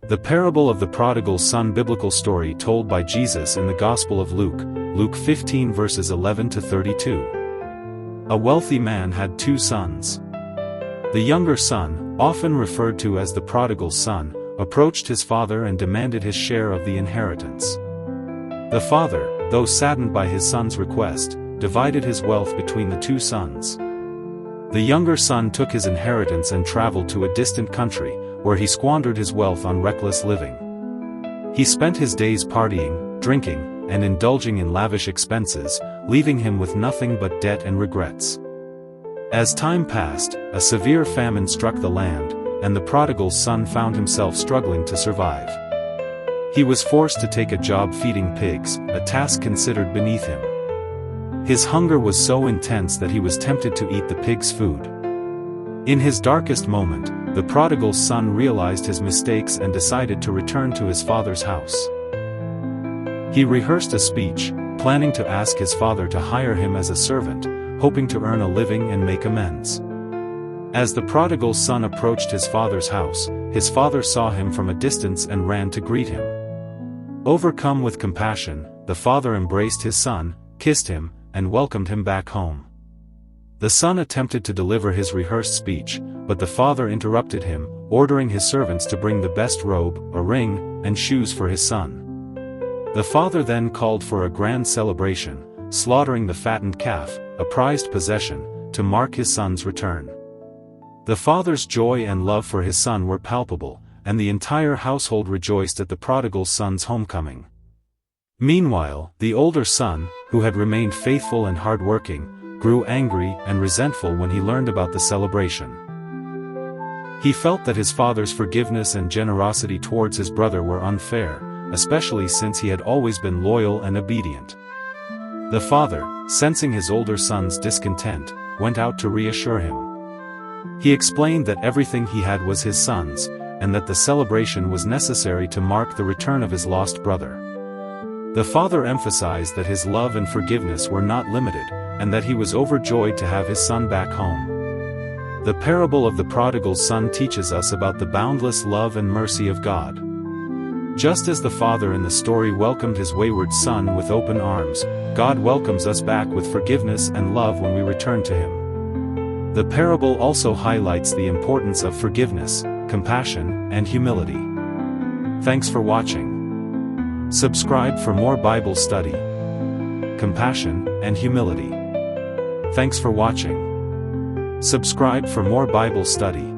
The parable of the prodigal son, biblical story told by Jesus in the Gospel of Luke, Luke 15 verses 11 to 32. A wealthy man had two sons. The younger son, often referred to as the prodigal son, approached his father and demanded his share of the inheritance. The father, though saddened by his son's request, divided his wealth between the two sons. The younger son took his inheritance and traveled to a distant country, where he squandered his wealth on reckless living. He spent his days partying, drinking, and indulging in lavish expenses, leaving him with nothing but debt and regrets. As time passed, a severe famine struck the land, and the prodigal's son found himself struggling to survive. He was forced to take a job feeding pigs, a task considered beneath him. His hunger was so intense that he was tempted to eat the pigs' food. In his darkest moment, the prodigal's son realized his mistakes and decided to return to his father's house. He rehearsed a speech, planning to ask his father to hire him as a servant, hoping to earn a living and make amends. As the prodigal's son approached his father's house, his father saw him from a distance and ran to greet him. Overcome with compassion, the father embraced his son, kissed him, and welcomed him back home. The son attempted to deliver his rehearsed speech, but the father interrupted him, ordering his servants to bring the best robe, a ring, and shoes for his son. The father then called for a grand celebration, slaughtering the fattened calf, a prized possession, to mark his son's return. The father's joy and love for his son were palpable, and the entire household rejoiced at the prodigal son's homecoming. Meanwhile, the older son, who had remained faithful and hard-working, grew angry and resentful when he learned about the celebration. He felt that his father's forgiveness and generosity towards his brother were unfair, especially since he had always been loyal and obedient. The father, sensing his older son's discontent, went out to reassure him. He explained that everything he had was his son's, and that the celebration was necessary to mark the return of his lost brother. The father emphasized that his love and forgiveness were not limited, and that he was overjoyed to have his son back home. The parable of the prodigal son teaches us about the boundless love and mercy of God. Just as the father in the story welcomed his wayward son with open arms, God welcomes us back with forgiveness and love when we return to Him. The parable also highlights the importance of forgiveness, compassion, and humility. Thanks for watching. Subscribe for more Bible study, compassion, and humility. Thanks for watching. Subscribe for more Bible study.